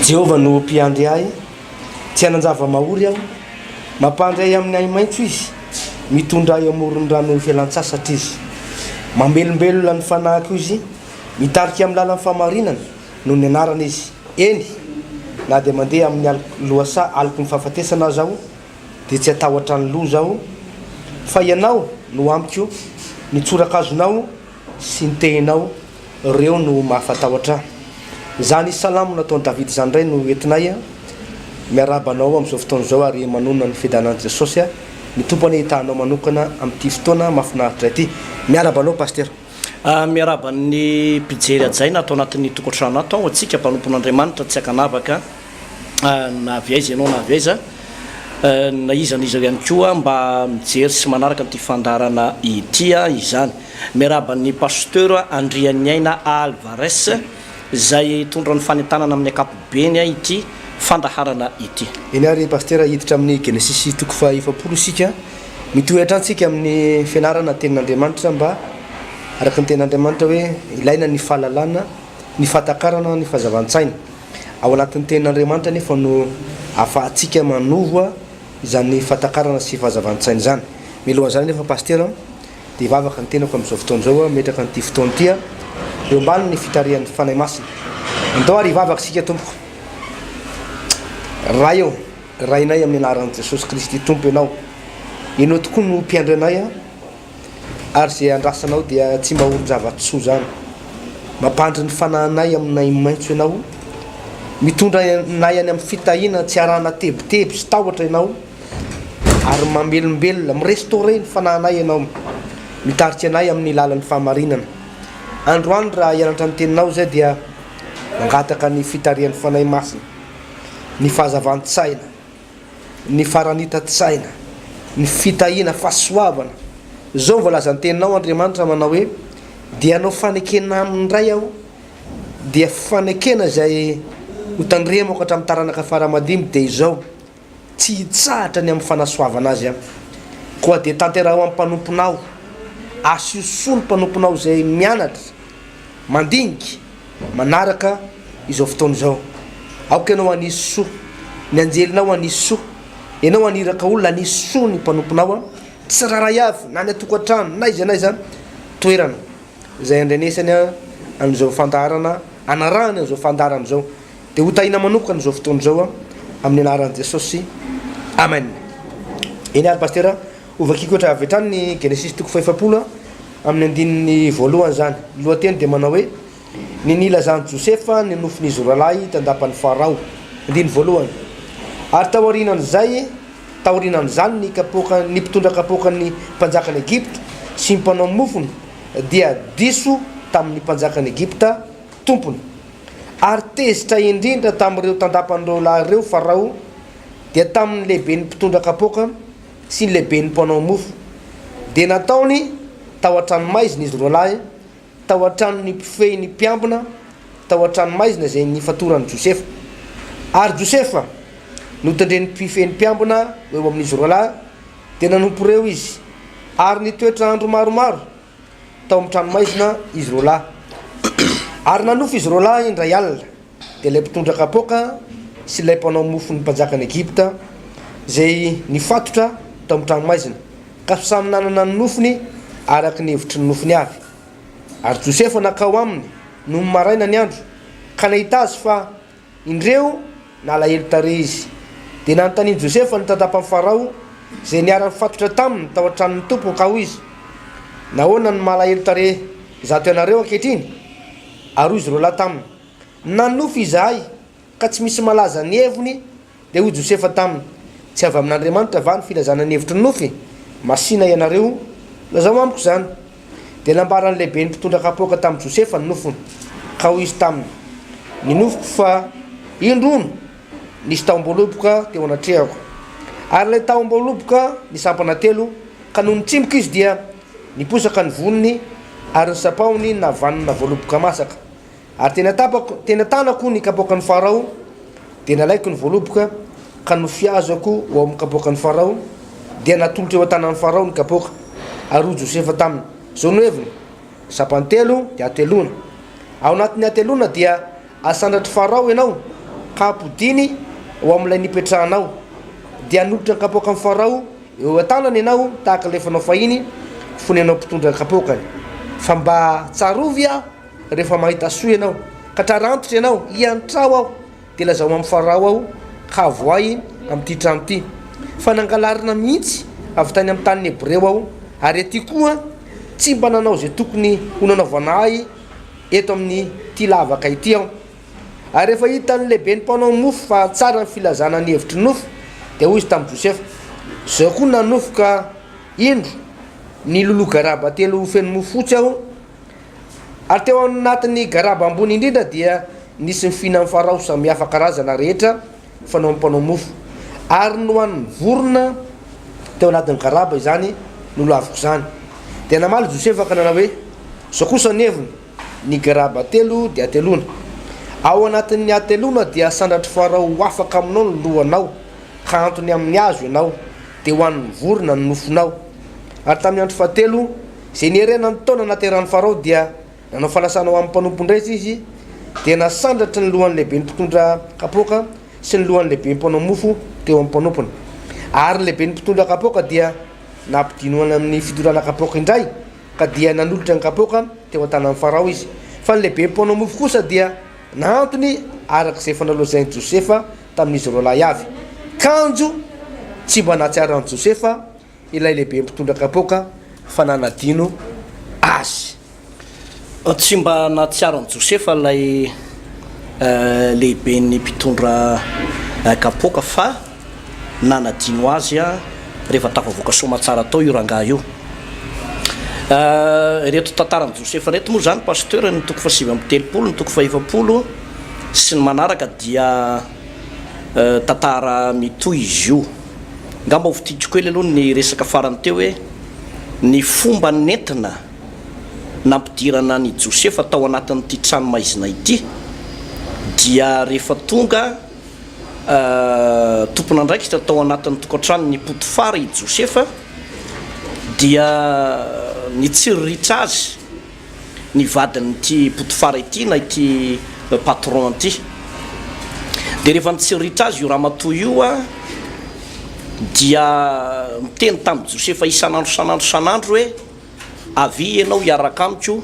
Jehovah no mpiandry ahy tsy anan-java mahory aho mampandray amin'ny ay maitso izy mitondra ay amoron-drano fialan-tsasatra izy mamelombelona ny fanahiko izy mitarika amin'ny lalan'ny famarinana no ny anarana izy eny na dia mandeha amin'ny loasa aliko ny fahafatesana zaho dia tsy atahotra ny loha zaho fa ianao no ampiko ny tsorakazonao sy ny tehinao reo no mahafatahotra zany salamo nataony David zany indray no entinay miarabanao amin'izao fotoana izao ary manonona ny fidanan'i Jesosy ny tompony hitanao manokana amin'ity fotoana mahafinaritra ity miarabanao pasteur miaraban'ny mpijery ajaina atao anatin'ny tokantrano ato antsika mpanompon'Andriamanitra tsy akanavaka na aviaiza ianao na aviaiza na izaniza ihany koa mba mijery sy manaraka n'ity fandarana ity izany miaraban'ny pasteur Andriany Aina Alvarez zay tondra ny fanentanana amin'ny ankapobeny ity fandaharana ity. Eny ary pasteur hiditra amin'ny Genesis toko fa 7 isika mitoetra antsika amin'ny fianarana tenin'Andriamanitra mba araka ny tenin'Andriamanitra hoe ilaina ny fahalalana ny fatakarana ny fahazavan-tsaina ao anatin'ny tenin'Andriamanitra nefa no ahafahantsika manovo izany fatakarana sy fahazavan-tsaina zany milohan'izany nefa pasteur dia vavaka ny tenako amin'izao fotoana izao metraka n'ity fotoana ity eo ambany ny fitarihan'ny fanahy masina andao ary vavaka sika tompoko raha eo rainay amin'ny anaran'i Jesosy Kristy tompo ianao ianao tokoa no mpiandry anay ary zay andrasanao dia tsy mba olo zavatsoa zany mampandry ny fanahinay aminay maitso ianao mitondra nay any amin'ny fitahina tsy arahana tebiteby sy tahotra ianao ary mamelombelona mirestaurer ny fanahinay ianao mitaritsy anay amin'ny lalan'ny fahamarinana androany raha hianatra ny teninao zay dia mangataka ny fitarihan'ny fanahy masina ny fahazavan-tsaina ny faranita-tsaina ny fitahina fahasoavana zao voalaza ny teninao Andriamanitra manao hoe dia anao fanekena amin'ndray aho dia fanekena zay hotandremako hatramin'ny taranaka faramadimy dia izao tsy hitsahatra ny amin'ny fanasoavana azy koa dia tanteraho amin'ny mpanomponao asioso ny mpanomponao zay mianatra mandiniky manaraka izao fotoana izao aoka ianao anisy soa ny anjelinao anisy soa ianao aniraka olona anisy soa ny mpanomponao tsy raray avy na ny atokantrano na izy anay toerana zay andrenesany an'izao fandarana anarahany an'izao fandarana zao dia hotahina manokana izao fotoana izao amin'ny anaran'i Jesosy amen. Eny ary pasteur ovakiko oatra avy hatrany ny Genesis toko 7 amin'ny andininy voalohany zany lohateny dia manao hoe ny nilazany Josefa ny nofiny Israely tandapan'ny Farao andiny voalohany ary taorinan' zany ny kapoka ny mpitondra kapokan'ny mpanjakan'ny Egypte sy mpanao mofony dia diso tamin'ny mpanjakan'ny Egypta tompony ary tezitra indrindra tamin'ireo tandapan'ireo lahy ireo Farao dia tamin'ny lehiben'ny mpitondra kapoka sy ny lehiben'ny mpanao mofo dia nataony tao an-tranomaizina izy roa lahy tao an-trano ny mpifehy ny mpiambina tao an-tranomaizina zay ny fatoran'ny Josefa ary Josefa notandreny mpifehy ny mpiambina eo amin'izy roa lahy dia nanompo reo izy ary nitoetra andro maromaro tao amin'ny tranomaizina izy roa lahy ary nanofo izy roa lahy indray alina dia ilay mpitondra kapoka sy ilay mpanao mofo ny mpanjakan'ny Egypta zay nifatotra tao amin'ny tranomaizina ka samy nanana ny nofony araky ny hevitry ny nofony avy ary Josefa nakao aminy no maraina ny andro ka nahita azy fa indreo nalahelo tare izy dia nanontaniany Josefa ny tandapan'ny Farao zay niara-nifatotra taminy tao an-tranon'ny tompony ka hoy izy nahoana ny malahelo tare zato ianareo ankehitriny ary izy roa lahy taminy nanofo izahay ka tsy misy malaza ny heviny dia hoy Josefa taminy tsy avy amin'Andriamanitra va ny filazana ny hevitry ny nofy masina ianareo lazao amiko zany dia nambarany lehibe ny mpitondra kapoka tamin'ny Josefa ny nofony ka hoy izy taminy ny nofoko fa indrono nisy taom-boaloboka teo anatrehako ary ilay taom-boaloboka nisampana telo ka noho nitsimboka izy dia niposaka ny vonony ary ny sapaony navanina voaloboka masaka ary tena tanako ny kapokan'ny Farao dia nalaiko ny voaloboka ka nofiazako ao amin'ny kapokan'ny Farao dia natolotra eo an-tanan'ny Farao ny kapoka ary hoy Josefa taminy zao no heviny sapany telo dia atelona ao anatin'ny atelona dia asandratry Farao ianao kapodiny ho am'ilay nipetrahanao dia noditra ny kapoaka amin'ny farao eo atanany ianao tahaka lefanao fahiny fony anao mpitondra kapokany fa mba tsarovy a rehefa mahita soa ianao ka trarantotra ianao iantrao aho de lazao amin'ny farao aho ka voay amin'ity trano ity fa nangalarina mihitsy avy tany amin'ny tany hebreo aho ary aty koa tsy mba nanao zay tokony ho nanaovana ahy eto amin'ny ty lavaka ity aho ary rehefa hitan'ny lehibe ny mpanao nofo fa tsara ny filazana ny hevitry nofo de hoy izy tamin'ny Josefa zao koa nanofoka indro ny lolo garaba telo feno mofo fotsy aho ary teo anatin'ny garaba ambony indrindra dia nisy mifina amin'ny farao samihafa karazana rehetra fanao amin'ny mpanao mofo ary nohan'ny vorona teo anatin'ny garaba izany nolo aviko zany de namaly Josefa ka nanao hoe zao kosa neviny ny garaba telo de atelona ao anatin'ny atelona dia sandratry farao afaka aminao ny lohanao ka antony amin'ny azo ianao de ho an'ny vorona ny nofonao ary tamin'ny andro fahatelo zay nierena ny taona nateran'ny farao dia nanao falasanao amin'ny mpanompondraizy izy de nasandratry ny lohan'ny lehibe ny mpitondra kapoka sy ny lohan'ny lehibe ny mpanao mofo teo amin'ny mpanompony ary ny lehibe ny mpitondra kapoka dia nampidinoana amin'ny fidorana kapoka indray ka dia nanolotra ny kapoka teo an-tanan'ny farao izy fa ny lehibe ny mpanao mofo kosa dia naantony arak'izay fanalozain'ny Josefa tamin'izy roa lahy avy kanjo tsy mba nahatsiaran'ny Josefa ilay lehibe mpitondra kapoka fa nanadino azy tsy mba nahatsiaran'ny Josefa lay lehibe ny mpitondra kapoka fa nanadino azy a rehefa tafavoaka somatsara tao io rangaha io reto tantaran'ny Josefa reto moa zany pasteur ny toko fa 7 ny toko fa 7 sy ny manaraka dia tantara mitoy izy io ngamba ho fitidiko ely aloha ny resaka farany teo hoe ny fomba nentina nampidirana ny Josefa tao anatin'ity trano maizina ity dia rehefa tonga tompon'andraikitra tao anatin'ny tokantrano ny Potifara i Josefa dia ny tsiriritra azy ny vadin'ity Potifara ity na ity patron ity de rehefa nitsiriritra azy io ramatoa io a dia miteny tamin'ny Josefa isan'andro hoe avy ianao hiaraka amiko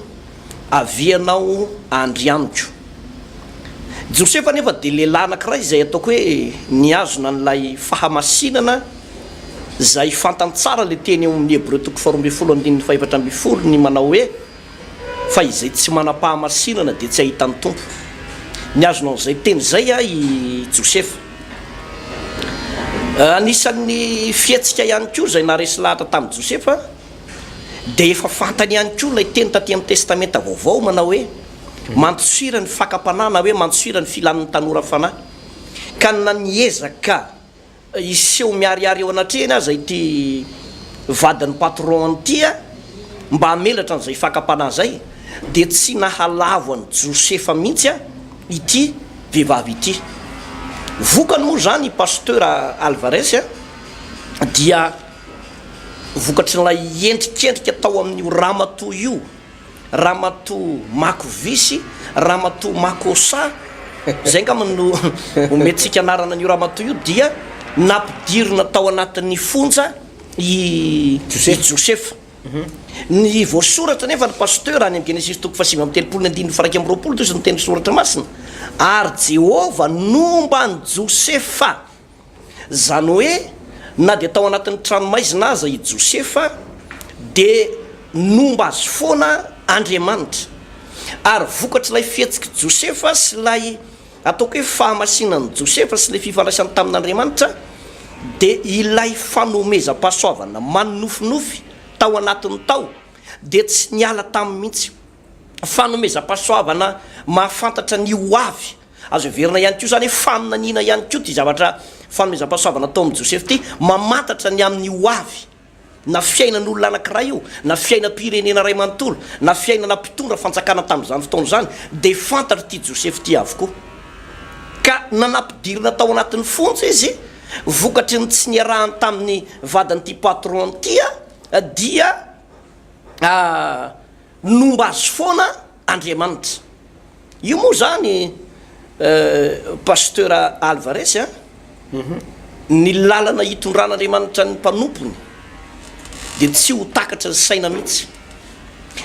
avy ianao andry amiko Josefa nefa de lehilahy anankiray izay ataoko hoe niazona n'lay fahamasinana zay fantany tsara le teny eo amin'ny Hebreo toko 12:7 ny manao hoe fa izay tsy manam-pahamasinana de tsy ahitany tompo niazona n'izay teny zay a i Josefa anisan'ny fietsika ihany koa zay naresy lahatra tamin'ny Josefa de efa fantany ihany koa lay teny taty amin'ny testamenta vaovao manao hoe mantsira ny fakapanahy hoe mantsira ny filan'ny tanora fanahy ka naniezaka iseho miariary eo anatrehany aza ity vadin'ny patron an'itya mba hamelatra n'izay fakapanahy zay de tsy nahalavo any Josefa mihitsy a ity vehivavy ity vokany moa zany pasteur Alvarez a dia vokatry nylay endrikendrika tao amin'io ramatoa io ramatoa makovisy ramatoa makosa zay ngamano ometsika anarana an'io ramatoa io dia nampidirina tao anatin'ny fonja i Josefa ny voasoratra nefa ny pasteur any amin'ny Genesis toko 5:7-9 toy ny teny soratra masina ary Jehova nomba ny Josefa zany hoe na de tao anatin'ny tranomaizina aza i Josefa de nomba azy foana Andriamanitra ary vokatry lay fihetsiky Josefa sy lay ataoko hoe fahamasinan'ny Josefa sy lay fifandraisany tamin'Andriamanitra de ilay fanomezam-pahasoavana manofinofy tao anatin'ny tao de tsy niala tamin'ny mihitsy fanomezam-pahasoavana mahafantatra ny hoavy azo everina ihany koa zany hoe faminanina ihany koa ty zavatra fanomezam-pahasoavana tao amin'ny Josefa ty mamantatra ny amin'ny hoavy na fiainan'olona anankiray io na fiainam-pirenena ray manontolo na fiainana mpitondra fanjakana tamin'izany fotoana zany de fantatra ty Josefa ty avokoa ka nanampidirina tao anatin'ny fonja izy vokatry ny tsy niarahany tamin'ny vadin'ity patron tya dia nomba azy foana Andriamanitra io moa zany pasteur Alvarez a ny lalana hitondran'andriamanitra ny mpanompony de tsy ho takatra ny saina mihitsy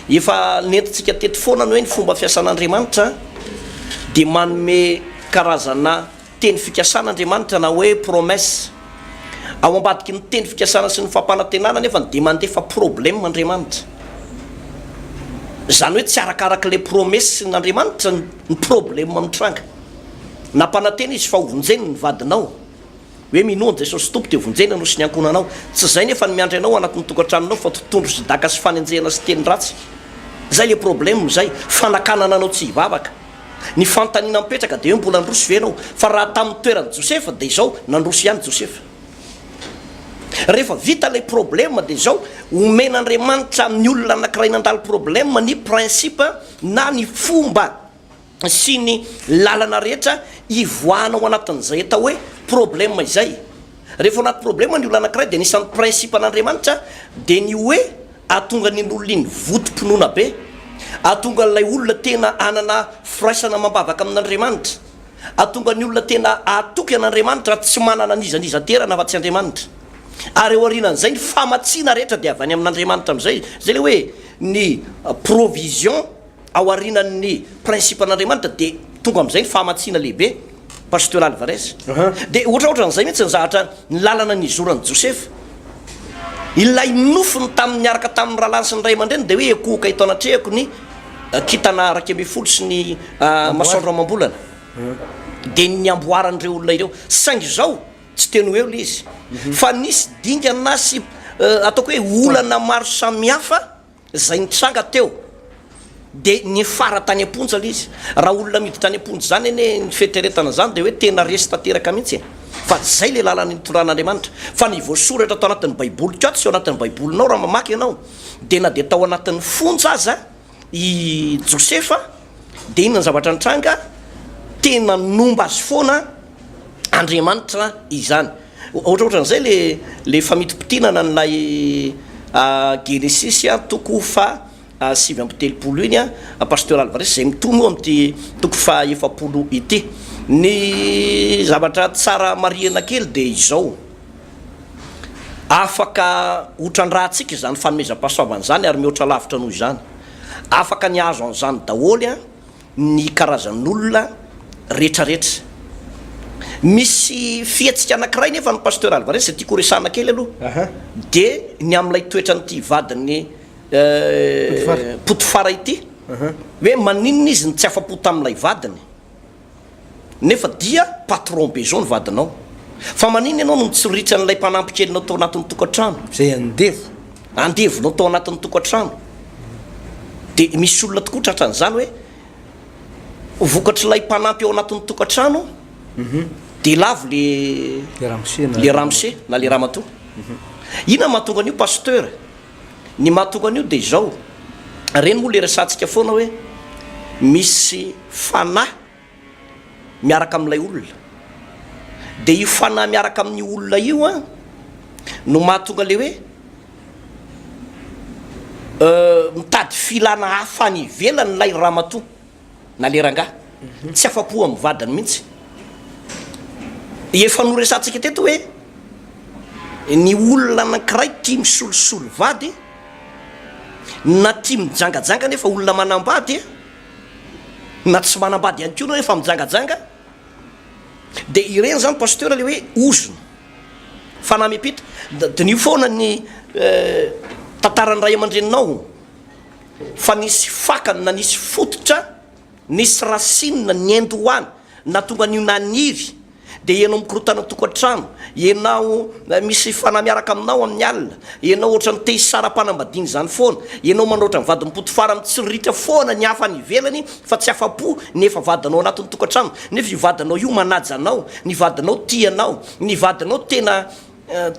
efa nentintsika teto foana ny hoe ny fomba fiasan'andriamanitra de manome karazana teny fikasan'andriamanitra na hoe promesse ao ambadiky ny teny fikasana sy ny fampanantenana nefa de mandefa problème andriamanitra zany hoe tsy arakaraka le promesse n'andriamanitra ny problème mitranga nampanantena izy fa hovonjeny ny vadinao hoe minoana jesosy tompo de vonjena no sy ny ankonanao tsy zay nefa ny miandry anao anatin'ny tokantranonao fa totondro sy daka sy fanenjehana sy teny ratsy zay le problème zay fanakanana anao tsy hivavaka ny fantanina mipetraka de hoe mbola androsy venao fa raha tamin'ny toerany josefa de izao nandrosy ihany josefa rehefa vita le problème de zao omen'andriamanitra amin'ny olona anankiray nandalo problème ny principe na ny fomba sy ny lalana rehetra ivoanao anatin'izay atao hoe problème izay rehefa anaty problème ny olona anankiray de nisan'ny principe an'andriamanitra de ny hoe atonga ny olona iny votom-pinoana be atonga n'lay olona tena anana firaisana mambavaka amin'andriamanitra atonga ny olona tena atoky an'andriamanitra tsy manana nizanizaterana fa tsy andriamanitra ary eo arinan'izay ny famatsiana rehetra de avy any amin'andriamanitra am'izay zay le hoe ny provision ao arinan'ny principe an'andriamanitra de tonga am'izay ny fahamatsiana lehibe pasteur Alvarez de ohatraohatran'izay mihitsy ny zahatra ny lalana ny zoran'ny josefa ilay nofony tamin'ny araka tamin'ny rahalany sy ny ray aman-dreny de hoe ekohoka ito anatrehako ny kitana araky amby folo sy ny masoandro amam-bolana de ny amboarandreo olona ireo saingy zao tsy teno eo le izy fa nisy dingana sy ataoko hoe olana maro samihafa zay nitranga teo de ny fara tany amponja le izy raha olona miditra tany amponja zany ene ny fetreretana zany de hoe tena resy tanteraka mihitsy fa zay le lalany nitondran'andriamanitra fa ny voasoratra atao anatin'ny baiboly ko tsy eo anatin'ny baibolinao raha mamaky ianao de na de tao anatin'ny fonja aza i josefa de iny ny zavatra nitranga tena nomba azy foana andriamanitra izany ohatraohatran'izay le famidimpitinana nylay genesis toko fa 7 iny pasteur Alvarez zay mitono amty toko fa 7 ity ny zavatra tsara mariana kely de izao afaka otrandrahantsika zany fanomezam-pahasoavana zany ary mihoatra lavitra noho izany afaka ny azo an'izany daholy ny karazan'olona rehetrarehetra misy fiatsika anankiray nefa ny pasteur Alvarez zay tiako resana kely aloha de ny am'ilay toetra nyty vadiny potifara ity hoe maninona izy ny tsy afa-po tam'ilay vadiny nefa dia patron be zao ny vadinao fa maninona ianao no mitsiritra n'ilay mpanampy kelinao tao anatin'ny tokantrano zay andevonao tao anatin'ny tokantrano de misy olona tokoa tratran'izany hoe vokatry lay mpanampy ao anatin'ny tokantrano de lavo le ramose na le ramatoa ina mahatonga an'io pasteur ny mahatonga an'io de zao reny moa le resantsika foana hoe misy fanahy miaraka amin'ilay olona de io fanahy miaraka amin'ny olona io no mahatonga le hoe mitady filana hafa any ivelany lay ramatoa na le rangahy tsy afa-po amin'ny vadiny mihitsy efa no resantsika teto hoe ny olona anankiray tia misolosolo vady na tia mijangajanga nefa olona manambady na tsy manambady ihany ko nao efa mijangajanga de ireny zany pasteur le hoe ozona fanamipita de nio foana ny tantarany ray aman-dreninao fa nisy fakany na nisy fototra nisy rasinina ny endohoany na tonga an'io naniry de ianao mikorotana tokantrano ianao misy fanahy miaraka aminao amin'ny alina ianao ohatra ny te hisara-panambadiny zany foana ianao mandraotra ny vady mipotifara mitsiritra foana ny hafa ny ivelany fa tsy afa-po nefa vadinao anatin'ny tokantrano nefa io vadinao io manaja anao ny vadinao tianao ny vadinao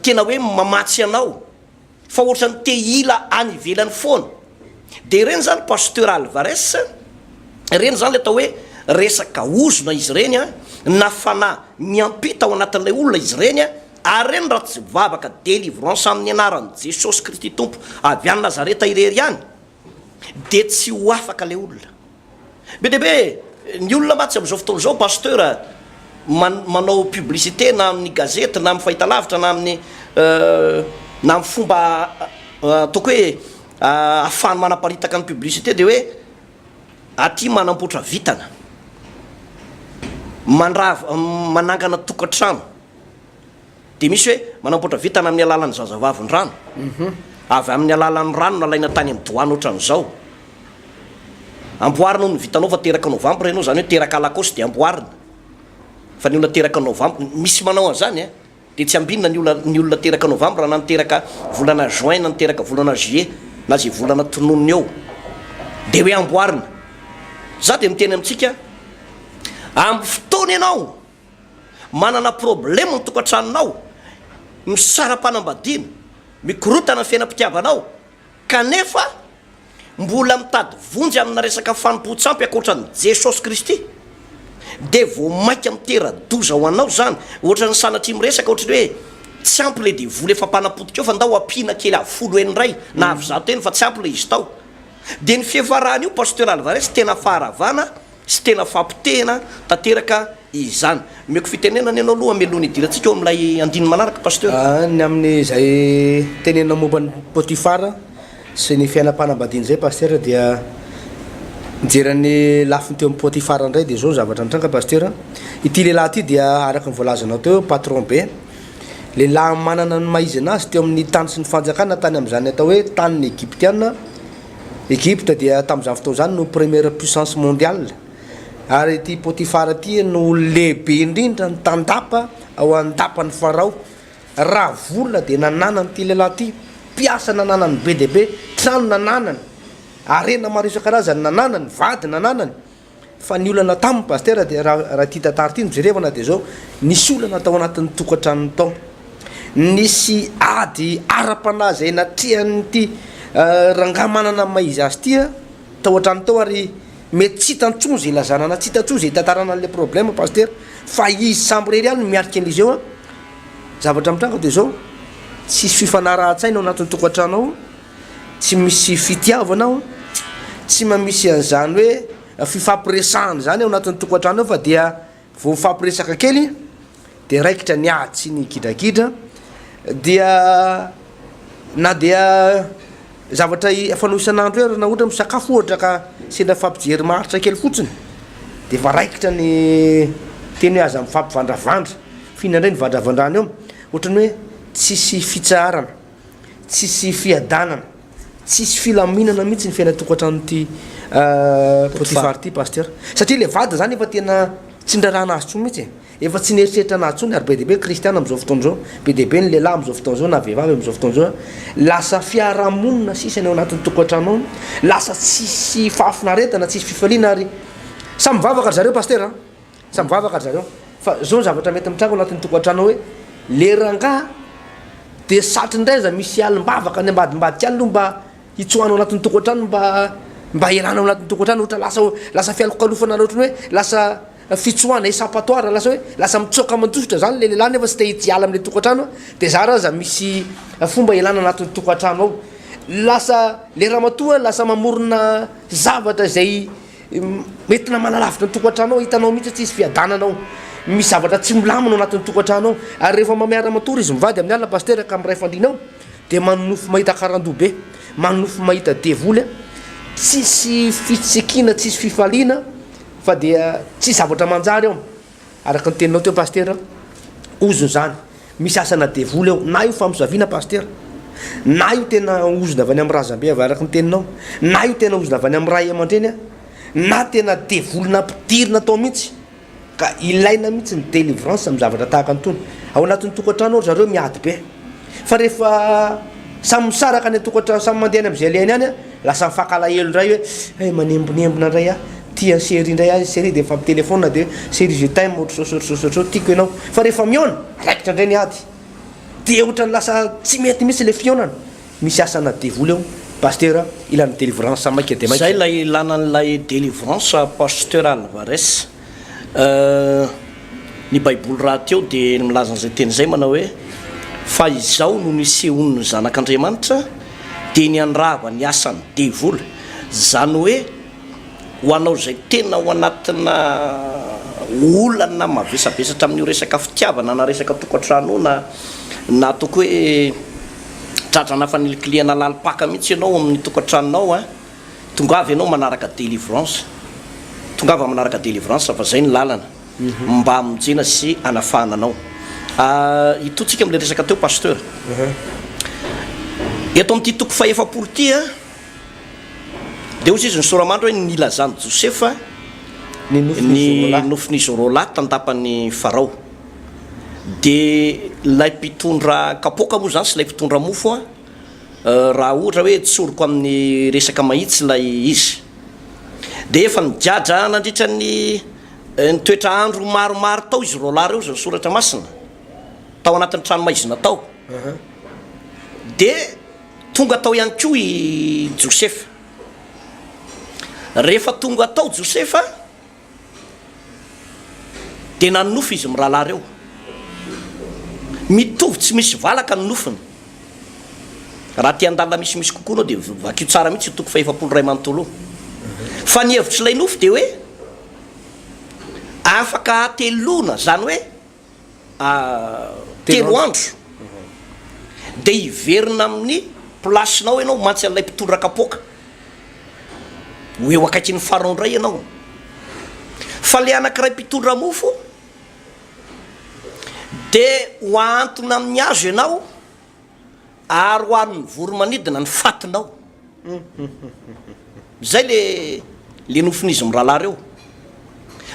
tena hoe mamatsy anao fa ohatra ny te ila any ivelany foana de reny zany pasteur Alvarez reny zany le atao hoe resaka ozona izy reny na fanahy miampita ao anatin'ilay olona izy reny ary reny raha tsy vavaka délivrance amin'ny anarany Jesosy Kristy tompo avy any Nazareta irery ihany de tsy ho afaka le olona be deaibe ny olona matsy am'izao fotoana zao pasteur manao publicité na amin'ny gazety na amin'ny fahitalavitra na amin'ny na amin'ny fomba ataoko hoe ahafahany manaparitaka ny publicité de hoe aty manampotra vitana manangana tokantrano de misy hoe manampotra vitana amin'ny alalan'ny zazavavy ny rano avy amin'ny alalan'ny rano nalaina tany amin'ny doany ohatran'izao amboarina ny vitanao fa teraka novambra ianao zany hoe teraka alakosy de amboarina fa ny olona teraka novambra misy manao an'izany de tsy ambinina ny olona teraka novambra na niteraka volana juin na niteraka volana juillet na zay volana tononony eo de hoe amboarina za de miteny amintsika amin'ny fotoana ianao manana problème ny tokantranonao misara-panambadiana mikorotana ny fiainam-pitiavanao kanefa mbola mitady vonjy amina resaka fanompo-tsampy akoatran'ny Jesosy Kristy de vo mainka mitera-doza ho anao zany ohatra ny sanatry miresaka ohatry hoe tsy ampy le de vola efa mpanapodika eo fa ndao ampina kely avolo enray na avy zato eny fa tsy ampy le izy tao de ny fiavarahana io pasteur Alvarez tena faharavana sy tena fampitehana tanteraka izany meko fitenenana ianao aloha amelony idirantsika eo amin'ilay andiny manaraka pasteur ny amin'izay tenena momban'ny Potifara sy ny fiainam-panambadiana zay pasteur dia mijeran'ny lafiny teo amin'ny Potifara indray de zao zavatra mitranga pasteur ity lehilahy ty dia araka ny voalazanao teo patron be lehilahy manana ny maizy anazy teo amin'ny tany sy ny fanjakana tany amin'izany atao hoe tanin'ny Egyptiana Egypte dia tamin'izany fotoana zany no première puissance mondiale ary ty Potifara ty no lehibe indrindra ny tandapa ao andapany Farao raha vola de nananany ty lehilahy ty piasa nananany be de be trano nananany arena maro isan-karazany nananany vady nananany fa ny olana taminy pasteur de raha ty tantara ty mijerevana de zao nisy olana tao anatin'ny tokantranony tao nisy ady ara-panahy zay natrihan'ny ty rangaha manana maizy azy tya tao an-trano tao ary mety tsy hitantsony zay lazanana tsy hitantsony zay tantarana le problème pasteur fa izy samby rery any miarika an'izy eo zavatra mitranga de zao tsisy fifanarahan-tsaina ao anatin'ny tokantrano ao tsy misy fitiavanao tsy mamisy an'izany hoe fifampiresahana zany ao anatin'ny tokantrano ao fa dia vo mifampiresaka kely de raikitra ny ady sy ny gidragidra dia na dia zavatra fanao isan'andro hoe na ohatra misakafo ohatra ka sendra fampijery maritra kely fotsiny de fa raikitra ny teny hoe aza mifampivandravandra fihinandray ny vandravandrany eo ohatrany hoe tsisy fitsarana tsisy fiadanana tsisy filaminana mihitsy ny fiaina tokantrano ty Potifara ty pasteur satria le vady zany efa tena tsy ndrarana azy tsony mihitsy efa tsy nieritreritra anazy tsony ary be deaibe kristiana am'izao fotoana zao be deaibe ny lehilahy am'izao fotoana zao na vehivavy am'izao fotoana zao lasa fiarahamonina sisany ao anatin'ny tokantrano ao lasa tsisy fahafinaretana tsisy fifaliana ary samy mivavaka ry zareo pasteur samy mivavaka ry zareo fa zao zavatra mety mitranga ao anatin'ny tokantrano ao hoe le rangaha de satry ndraiza misy alim-bavaka ny ambadimbadika any aloha mba hitsoana ao anatin'ny tokantrano mba ialana ao anatin'ny tokantrano ohatra lasa fialokalofana ohatrany hoe lasa fitsoana isampatoara lasa hoe lasa mitsoka mantosotra zany le lehilahy nefa tsy te hiala am'le tokantrano de za raha za misy fomba ialana anatin'ny tokantrano ao lasa le ramatoa lasa mamorona zavatra zay mety na manalavitra ny tokantrano ao hitanao mihitsy tsy isy fiadananao misy zavatra tsy milamina ao anatin'ny tokantrano ao ary rehefa mamiara matory izy mivady amin'ny alina pasteur ka am'ray fandrina ao de manofo mahita karandoha be manofo mahita devoly tsisy fitsikina tsisy fifaliana fa dia tsy zavatra manjary ao araka ny teninao teo pasteur ozony zany misy asana devoly ao na io famosavina pasteur na io tena ozona avy any amin'ny razambe avy araka ny teninao na io tena ozona avy any amin'ny ray aman-dreny na tena devolina mpidirina tao mihitsy ka ilaina mihitsy ny délivrance amin'ny zavatra tahaka anytony ao anatin'ny tokantrano ao zareo miady be fa rehefa samy misaraka ny tokantrano samy mandeha am'izay leny any lasa mifankalaelo ndray hoe manembonembona ndray tia série indray série de fa téléphone de série je t'aime ohatrao tiako ianao fa rehefa miona raikitra indray ny ady de ohatrany lasa tsy mety mihitsy le fionana misy asana devoly eo pasteur ilana délivrance maika de maika zay lay ilanan'lay délivrance pasteur Alvarez ny baiboly raha teo de milazan'izay teny zay manao hoe fa izao no nisehony ny zanak'Andriamanitra de ny andrava ny asany devoly zany hoe ho anao zay tena ho anatina olana mavesabesatra amin'io resaka fitiavana na resaka tokantrano na toko hoe tratrana fanilekiliana lalipaka mihitsy ianao amin'ny tokantranonao a tongavy ianao manaraka délivrance tongava manaraka délivrance fa zay ny lalana mba amonjena sy anafahananao itotsika am'le resaka teo pasteur eto amin'ity toko faefapolo ty a de ozy izy ny soramandro hoe nilazany Josefa ny nofin'izy rola tandapany farao de lay mpitondra kapoka moa zany sy lay mpitondra mofo a raha ohatra hoe tsoroko amin'ny resaka mahitsy lay izy de efa nidradra nandritra ny toetra andro maromaro tao izy rola reo zany soratra masina tao anatin'ny trano maizina tao de tonga tao ihany koa i Josefa rehefa tonga tao Josefa de nanofy izy mirahalahy reo mitovy tsy misy valaka ny nofiny raha ty andalina misimisy kokoa anao de vakio tsara mihitsy toko faefapolo ray manontolo fa ny hevitry lay nofy de hoe afaka atelona zany hoe telo andro de hiverina amin'ny placenao ianao mantsy an'lay mpitondra kapoka ho eo akaiky ny farao indray ianao fa le anankiray mpitondra mofo de ho antona amin'ny azo ianao ary ho an'ny voromanidina ny fatinao zay le nofin'izy mirahalahy reo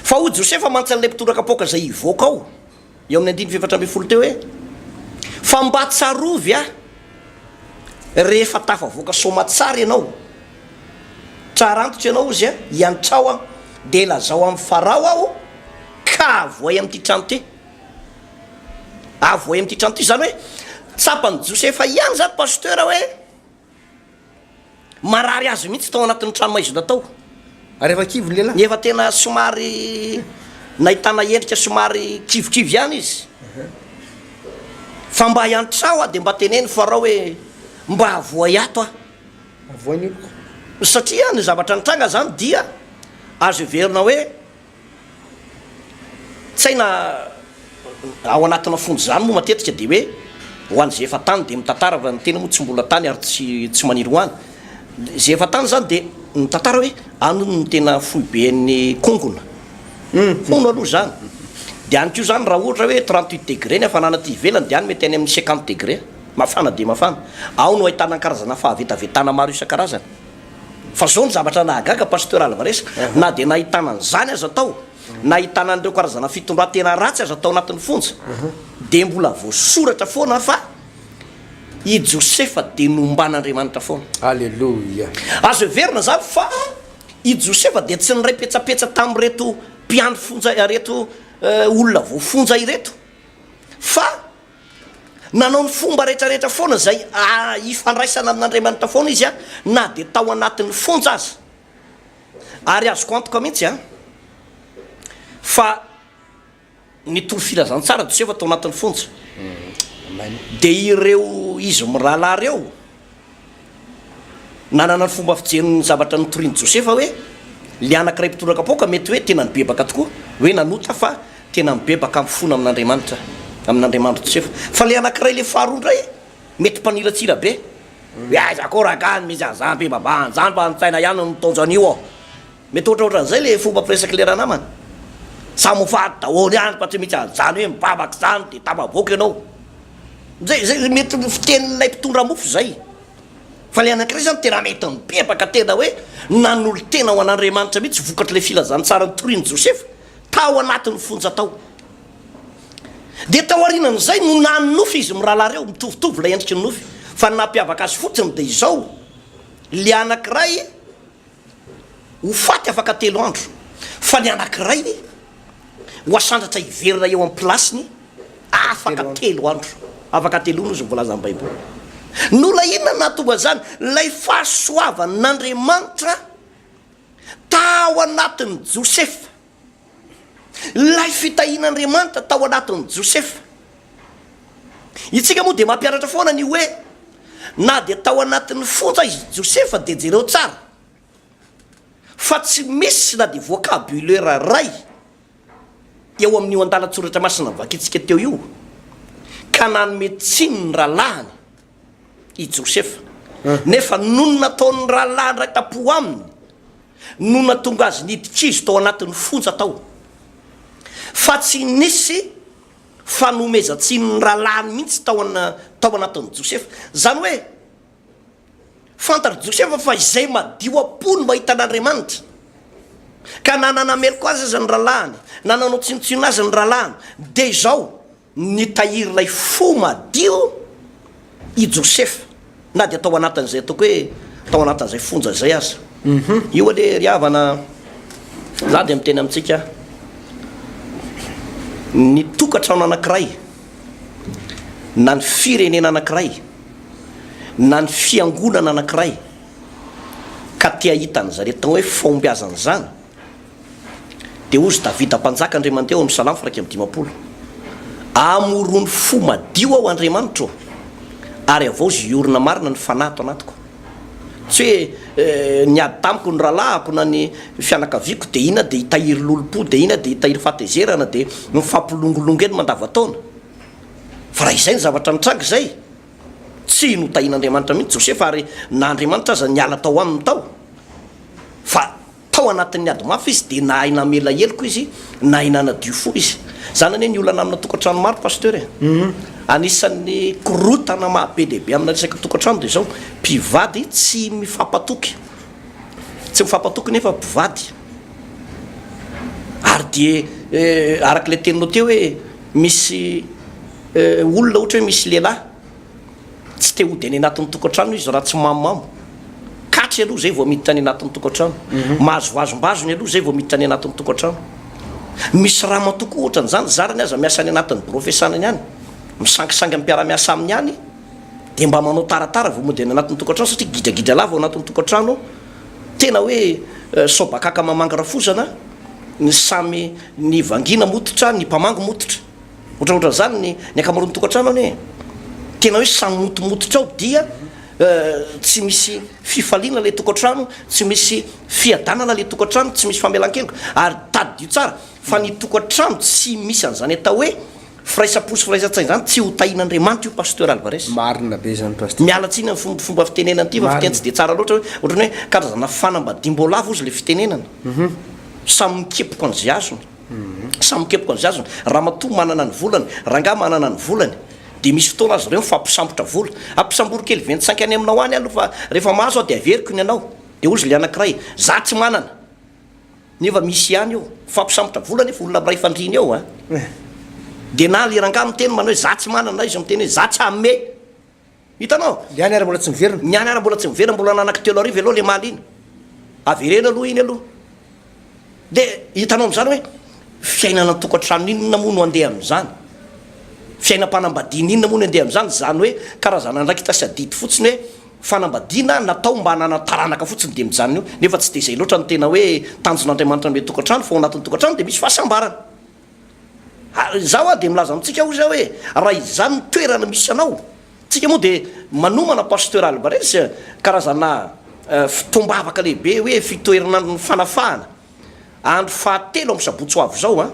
fa ho Josefa mantsy an'lay mpitondra kapoka zay hivoaka ao eo amin'ny 5:7 teo hoe fa mba tsarovy a rehefa tafavoaka somatsara ianao tsara antitra ianao izy a hiantrao a de lazao amin'ny farao aho ka avoay amin'ity trano ty avoay amin'ity trano ty zany hoe tsapany Josefa ihany zany pasteur hoe marary azy mihitsy tao anatin'ny trano maizina tao rehefa kivy lela efa tena somary nahitana endrika somary kivikivy ihany izy fa mba hiantrao a de mba teneny farao hoe mba avoay ato a avoany satria ny zavatra nitranga zany dia azo everina hoe tsaina ao anatina fonjo zany moa matetika de hoe ho an'zay efa tany de mitantara fa ny tena moa tsy mbola tany ary tsy maniry hoany zay efa tany zany de mitantara hoe anono ny tena foiben'ny kongona hono aloha zany de any kio zany raha ohatra hoe 38 degré ny hafanana ty ivelany de any mety any amin'ny 50 degré mafana de mafana ao no ahitana karazana fahavetavetana maro isan-karazany fa zao ny zavatra nahagaga pasteur Alvarez na de nahitana an'zany aza tao nahitana an'ireo karazana fitondratena ratsy aza tao anatin'ny fonja de mbola voasoratra foana fa i Josefa de nomban'Andriamanitra foana alleluia azo everina zany fa i Josefa de tsy nyray petsapetsa tam'reto mpiandro fonja reto olona voafonja ireto fa nanao ny fomba rehetrarehetra foana zay ifandraisana amin'Andriamanitra foana izy a na de tao anatin'ny fonja azy ary azoko antoka mihitsy a fa nitoro filazantsara Josefa tao anatin'ny fonja de ireo izy mirahalahy reo nanana ny fomba fijeriny zavatra nitoriany Josefa hoe le anankiray mpitondra kapoka mety hoe tena nibebaka tokoa hoe nanota fa tena mibebaka amin'ny fona amin'Andriamanitra amin'Andriamanitra Josefa fa le anankiray le faharoa indray mety mpanilatsira be hoe aizako rakany misy azambe babany zany fa antsaina ihany mitonjo an'io ao mety ohatraohatran'izay le fomba piresaka le ranamany samofady daholo ihany fa tsy misy azany hoe mibabaka zany de tapavoaka ianao zay mety fitenin'lay mpitondra mofo zay fa le anankiray zany tena mety mibebaka tena hoe nanolo tena ho an'Andriamanitra mihitsy vokatry le filazany tsara nitoriany Josefa tao anatin'ny fonja tao de tao arinan'izay no nanofy izy mirahalahy reo mitovitovy lay endriky ny nofy fa nampiavaka azy fotsiny de izao le anankiray ho faty afaka 3 andro fa le anankiray ho asandratra hiverina eo amin'ny plasiny afaka 3 andro afaka 3 no izy mivolaza amin'ny baiboly nola inona natonga zany lay fahasoavan'Andriamanitra tao anatin'ny Josefa lay fitahin'Andriamanitra tao anatin'ny Josefa itsika moa de mampianatra foana ny hoe na de tao anatin'ny fonja izy Josefa de jereo tsara fa tsy misy na de vocabulaire ray eo amin'io an-dalatsoratra masina vakitsika teo io ka nanome tsiny ny rahalahiny i Josefa nefa nono nataon'ny rahalahiny ray tapo aminy no natonga azy niditra izy tao anatin'ny fonja tao fa tsy nisy fanomezantsiny ny rahalahiny mihitsy tao anatin'ny Josefa zany hoe fantary Josefa fa izay madio am-pony mahita an'Andriamanitra ka nananameloko azy azy ny rahalahiny nananao tsinontsino azy ny rahalahiny de zao nitahiry lay fo madio i Josefa na de atao anatin'izay ataoko hoe tao anatin'izay fonja zay azy io le riavana za de miteny amintsika ny tokatrano anankiray na ny firenena anankiray na ny fiangonana anankiray ka tia hitany zare tao hoe fombiazana zany de ozy Davida mpanjaka Andriamanitra eo amin'ny Salamo 150 amorony fo madio ao Andriamanitra ary avao zy iorona marina ny fanato anatiko tsy hoe ny ady tamiko ny rahalahako na ny fianakaviako de ina de hitahiry lolopo de ina de hitahiry fatezerana de mifampilongolongo eny mandavataona fa raha izay ny zavatra nitranga zay tsy notahin'Andriamanitra mihitsy Josefa ary na Andriamanitra aza niala tao aminy tao fa tao anatin'ny ady mafy izy de nahay namela heloko izy nahay nanadio fo izy zany ane ny olana amina tokatrano maro pasteur anisan'ny korotana mahabe lehibe amina resaka tokatrano de zao mpivady tsy mifampatoky nefa mpivady ary de araky le teninao teo hoe misy olona ohatra hoe misy lehilahy tsy te hody any anatin'ny tokatrano izy raha tsy mamomamo katry aloha zay vao miditra any anatin'ny tokatrano mahazoazombazony aloha zay vao miditra any anatin'ny tokatrano misy raha matoko ohatra n'zany zarany aza miasa any anatin'ny brofesanany any misangisangy amin'ny mpiara-miasa aminy any de mba manao taratara vao mody any anatin'ny tokatrano satria gidragidra lava ao anatin'ny tokatrano tena hoe sobakaka mamanga rafosana ny samy ny vangina mototra ny mpamango mototra ohatraohatra zany ny akamaroan'ny tokatrano any tena hoe samy motomototra ao dia tsy misy fifaliana le tokatrano tsy misy fiadanana le tokatrano tsy misy famelan-keloko ary tady io tsara fa ny tokatrano tsy misy an'izany atao hoe firaisaposy firaisan-tsainy zany tsy ho tahin'Andriamanitra io pasteur Alvarez marina be zany pasteur mialatsiny amin'ny fomba fitenenana ty fa fiteny tsy de tsara loatra hoe ohatrany hoe karazana fanambadiam-boalavo izy le fitenenana samy mikepoko an'izay azony samy mikepoko an'izay azony ramatoa manana ny volany rangahy manana ny volany de misy fotoana azy reo mifampisambotra vola ampisambory kely 25 any aminao any aloha fa rehefa mahazo de averiko ny anao de ozy le anankiray za tsy manana nefa misy ihany eo fampisambotra vola nefa olona amiray fandriny eo de na le rangahy miteny manao hoe za tsy manana izy miteny hoe za tsy ame hitanao ny any ary mbola tsy miverina ny any ary mbola tsy miverina mbola nanaky telo arivo aloha le maly iny averena aloha iny aloha de hitanao am'zany hoe fiainana tokatrano iny namono andeha am'zany fiainam-panambadiana inona moa no andeha am'zany zany hoe karazana ndraiky tasy adidy fotsiny hoe fanambadiana natao mba hanana taranaka fotsiny de mijanona io nefa tsy de zay loatra ny tena hoe tanjon'Andriamanitra me tokatrano fa ao anatin'ny tokatrano de misy fahasambarana zaho de milaza amitsika ho za hoe raha izany ny toerana misy anao tsika moa de manomana pasteur Alvarez karazana fitombavaka lehibe hoe fitoerana ny fanafahana andro fahatelo amin'ny sabotsy hoavy zao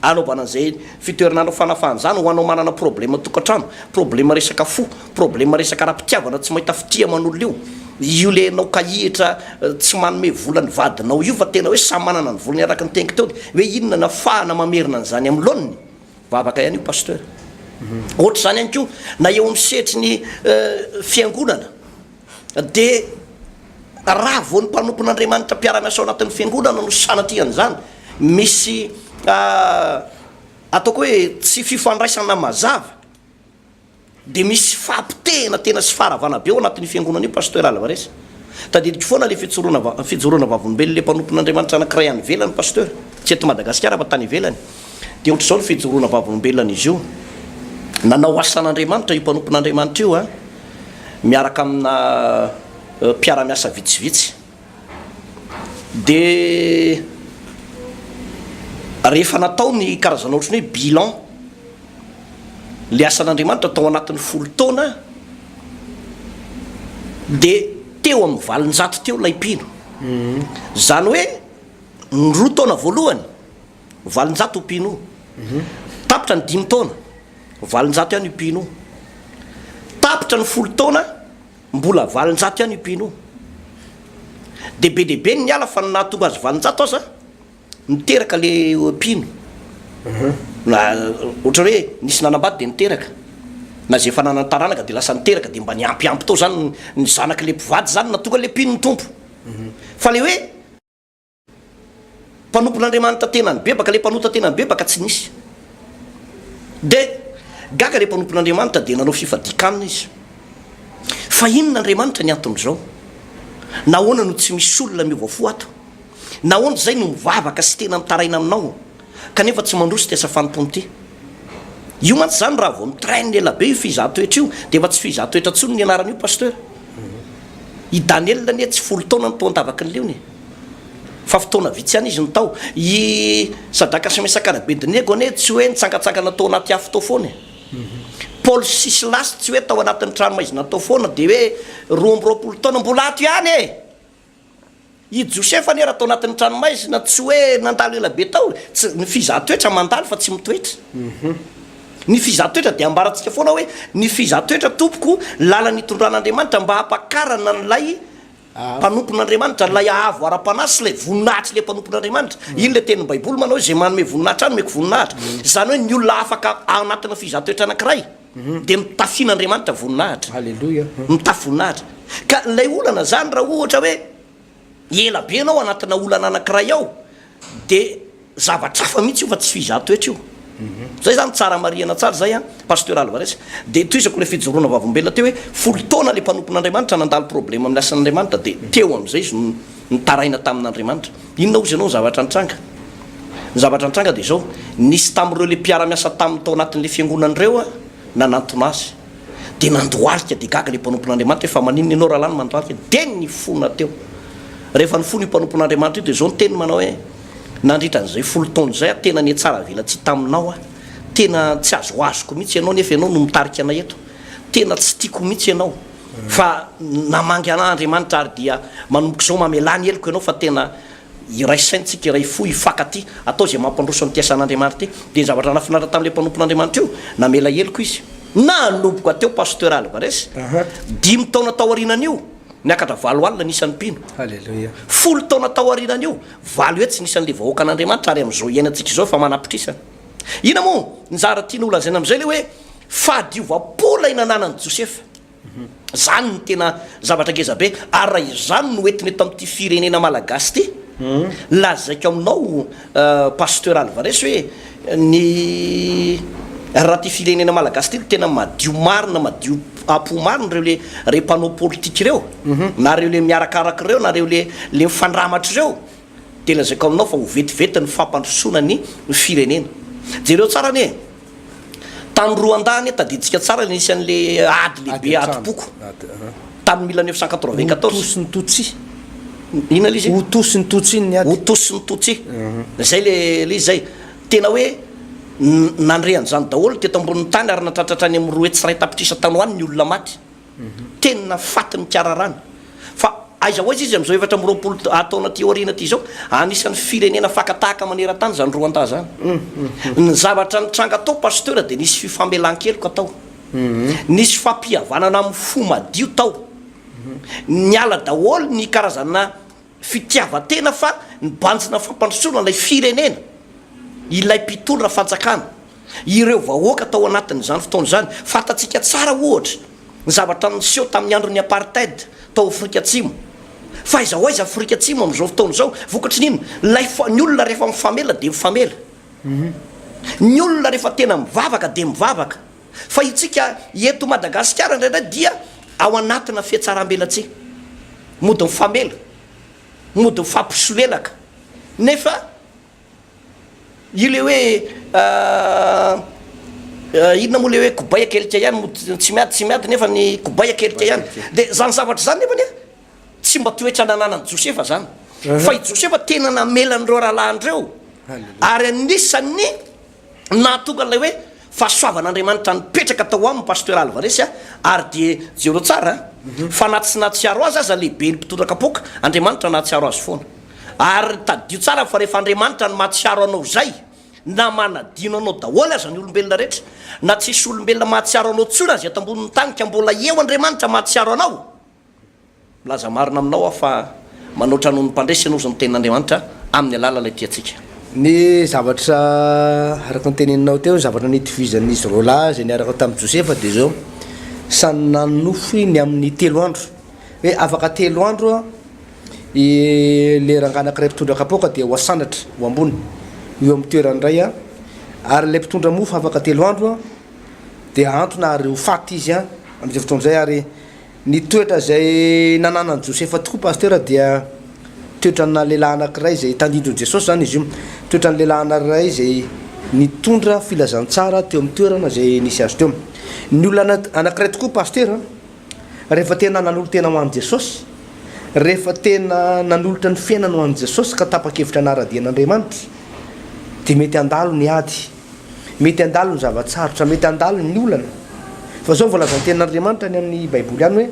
anaovana an'izay fitoeranandro fanafahana zany ho anao manana problema tokatrano problema resaka fo problema resaka raha-pitiavana tsy mahita fitia man'olona io le anao kahihitra tsy manome volany vadinao io fa tena hoe samy manana ny volany araky ny tenky teo hoe inona nafahana mamerina an'izany amin'ny laoniny vavaka ihany io pasteur ohatra zany ihany ko na eo amin'ny setry ny fiangonana de raha vao ny mpanompon'Andriamanitra mpiara-miasa ao anatin'ny fiangonana no sanatrian'izany misy ataoko hoe tsy fifandraisana mazava de misy fampitehana tena sy faharavana be ao anatin'ny fiangonana io pasteur Alvarez tadidiko foana le fijoroana vavolombelona le mpanompon'Andriamanitra anankiray any ivelany pasteur tsy eto Madagasikara fa tany ivelany de ohatra zao ny fijoroana vavolombelona izy io nanao asan'Andriamanitra io mpanompon'Andriamanitra io miaraka amina mpiara-miasa vitsivitsy de rehefa natao ny karazana ohatrany hoe bilan le asan'Andriamanitra tao anatin'ny 10 taona de teo amin'ny 800 teo lay mpino zany hoe ny 2 taona voalohany valinjato pino tapitra ny 5 taona valinjato ihany pino tapitra ny 10 taona mbola valinjato ihany pino dehibe ny ala fa nahatonga azy valinjato aza niteraka le pino na ohatra hoe nisy nanambady de niteraka na zay efa nanantaranaka de lasa niteraka de mba niampiampy tao zany ny zanaka le mpivady zany natonga le pino ny tompo fa le hoe mpanompon'andriamanitra tena ny bebaka le mpanota tena ny bebaka tsy nisy de gaga le mpanompon'andriamanitra de nanao fifadikanina izy fa inon'andriamanitra ny anton'izao nahoana no tsy misy olona mivoafo ato nahoana zay no mivavaka sy tena mitaraina aminao kanefa tsy mandroso tiasa fanompony ty io mantsy zany raha vao mitrainy elabe io fizahtoetra io de efa tsy fizahtoetra tsony ny anaran'io pasteur i Daniel anie tsy 10 taona ny toandavaka ny leony fa fotoana vitsy any izy ny tao i sadaka Samesakarabedenego ane tsy hoe nitsangatsangana tao anaty afo tao foana Paul Silas tsy hoe tao anatin'ny tranomaizina tao foana de hoe 20 taona mbola ato ihany i Josefa ane raha tao anatin'ny tranomaizina tsy hoe nandalo elabe tao tsy ny fizahtoetra mandalo fa tsy mitoetra ny fizahtoetra de ambaratsika foana hoe ny fizahtoetra tompoko lala nitondran'Andriamanitra mba hampakarana nylay mpanompon'Andriamanitra lay ahavo ara-panasy lay voninahitra le mpanompon'Andriamanitra iny le tenin'ny baiboly manao hoe zay manome voninahitra any meko voninahitra zany hoe ny olona afaka anatina fizahtoetra anankiray de mitafian'Andriamanitra voninahitra Alléluia mitafy voninahitra ka lay olana zany raha ohatra hoe ela be anao anatina olana anankiray ao de zavatra hafa mihitsy io fa tsy fizahtoetra io zay zany tsara mariana tsara zay pasteur Alvarez de toizako le fijoroana vavombelona teo hoe 10 taona le mpanompon'Andriamanitra nandalo problème amin'ny asan'Andriamanitra de teo am'izay izy nitaraina tamin'Andriamanitra inona ozy ianao zavatra nitranga ny zavatra nitranga de zao nisy tamin'ireo le mpiara-miasa tamin'ny tao anatin'le fiangonan'ireo nanantona azy de nandohalika de gaga le mpanompon'Andriamanitra fa maninona ianao raha lany mandohalika de ny fona teo rehefa ny fony io mpanompon'Andriamanitra io de zao ny teny manao hoe nandritra an'izay 10 taona zay tena ny tsara vela tsy taminao tena tsy azoazoko mihitsy ianao nefa ianao no mitarika ana eto tena tsy tiako mihitsy ianao fa namangy an'Andriamanitra ary dia manomboka zao mamelany eloko ianao fa tena iray saintsika iray fo ifakaty atao zay mampandroso amin'ny tiasan'Andriamanitra ty de zavatra nafinaritra tamin'le mpanompon'Andriamanitra io namela eloko izy nanomboka teo pasteur Alvarez 5 taona tao arinan'io niakatra 7 alina nisan'ny pino Alléluia 10 taona tao arinan'io 7 etsy nisan'le vahoaka an'Andriamanitra ary am'izao iainantsika zao fa manapitrisana ina moa nizara tiana olazaina am'izay le hoe fahadiovam-pola inananan'i Josefa zany ny tena zavatra ngeza be ary raha izany no entiny eto amin'ity firenena malagasy ty lazaiko aminao pasteur Alvarez hoe ny raha ty firenena malagasy ty tena madio marina madio apo marina reo le mpanao politika reo na reo le miarakaraky reo na reo le mifandramatra reo de lazaiko aminao fa ho vetivety ny fampandrosona ny firenena jereo tsara ane tany Rwanda ane tadiditsika tsara nisy an'le ady lehibe ady-poko tamin'ny 1994 Tous ny Tutsi ina le izy Tous ny Tutsi ny ady Tous ny Tutsi zay le izy zay tena hoe nandrean'izany daholo teto ambon'ny tany ary natratratra any amin'ny roa etsy ray tapitrisa tanoany ny olona maty tena faty mikararana fa aiza hoaizy izy am'izao 7 ataona ty aoriana ty zao anisan'ny firenena fakatahaka maneran-tany zany Rwanda zany ny zavatra nitranga atao pasteur de nisy fifamelan-keloka atao nisy fampihavanana amin'ny fo madio tao niala daholo ny karazana fitiavatena fa ny banjina fampandrosoana ilay firenena ilay mpitondra fanjakana ireo vahoaka tao anatin'izany fotoana zany fantatsika tsara ohatra ny zavatra niseho tamin'ny andron'ny apartheid tao Afrika Atsimo fa iza hoaiza Afrika Atsimo am'izao fotoana zao vokatry n'ino lay ny olona rehefa mifamela de mifamela ny olona rehefa tena mivavaka de mivavaka fa itsika eto Madagasikara ndraindray dia ao anatina fiatsaram-belatsika mody mifamela mody mifampisolelaka nefa ile hoe inona moa le hoe kobay akelika ihany tsy miady nefa ny kobay akelika ihany de zany zavatra zany nefa nia tsy mba toetra nananan'i Josefa zany fa i Josefa tena namelan'ireo rahalahandreo ary anisan'ny nahatonga an'ilay hoe fahasoavan'Andriamanitra nipetraka tao amin'ny pasteur Alvarez ary de jereo tsara fa naty sy natsiaro azy aza lehibe ny mpitondra kapoka andriamanitra natsiaro azy foana ary tadio tsara fa rehefa andriamanitra no mahatsiaro anao zay na manadino anao daholo aza ny olombelona rehetra na tsisy olombelona mahatsiaro anao tsona azy atambonin'ny tanika mbola eo andriamanitra mahatsiaro anao laza marina aminao fa manoatra noho ny mpandresy anao zany tenin'andriamanitra amin'ny alala lay tiatsika ny zavatra araka nyteneninao teo zavatra nitovizan'izy rola zay niaraka tamin'ny josefa de zao sany nanofy ny amin'ny telo andro hoe afaka telo andro a le ranganankiray mpitondra kapoka dia ho asandratra ho ambony eo amin'ny toerany ray a ary le mpitondra mofo afaka telo andro a dia antona ary ho faty izy a amin'izay fotoana zay ary ny toetra zay nananany josefa tokoa pasteur dia toetrana lehilahy anankiray zay tandindron jesosy zany izy io toetrany lehilahy anankiray zay nitondra filazantsara teo amin'ny toerana zay nisy azy teo ny olona anankiray tokoa pasteur rehefa tena nanolo tena ho an'i jesosy rehefa tena nanolotra ny fiainana ho an'i jesosy ka tapa-kevitra anaradian'andriamanitra dia mety andalo ny ady mety andalo ny zavatsarotra mety andalo ny olana fa zao volazany tenin'andriamanitra ny amin'ny baiboly ihany hoe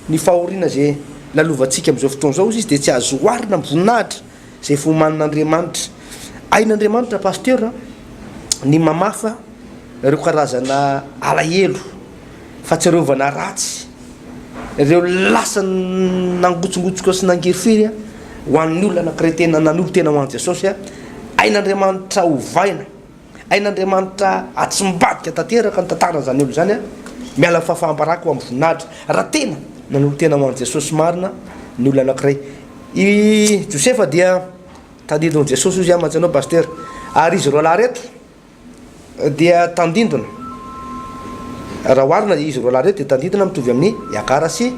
ny fahoriana zay lalovantsika amin'izao fotoana zao izy dia tsy azo oharina voninahitra zay fomanin'andriamanitra ain'andriamanitra pasteur ny mamafa ireo karazana alahelo fahatsiarovana ratsy ireo lasa nangotsongotsoko sy nangerifiry ho an'ny olona anankiray tena nanolo tena ho an'i jesosy ain'andriamanitra hovaina ain'andriamanitra atsimbadika tanteraka ny tantarana zany olo zany miala fahafahambaraka ho amin'ny voninahitra raha tena nanolo tena ho an'i jesosy marina ny olona anankiray i josefa dia tandindona jesosy izy matsanao pasteur ary izy roalahy reto dia tandindona raha oharina izy roalahy reto dia tandindona mitovy amin'ny iagara sy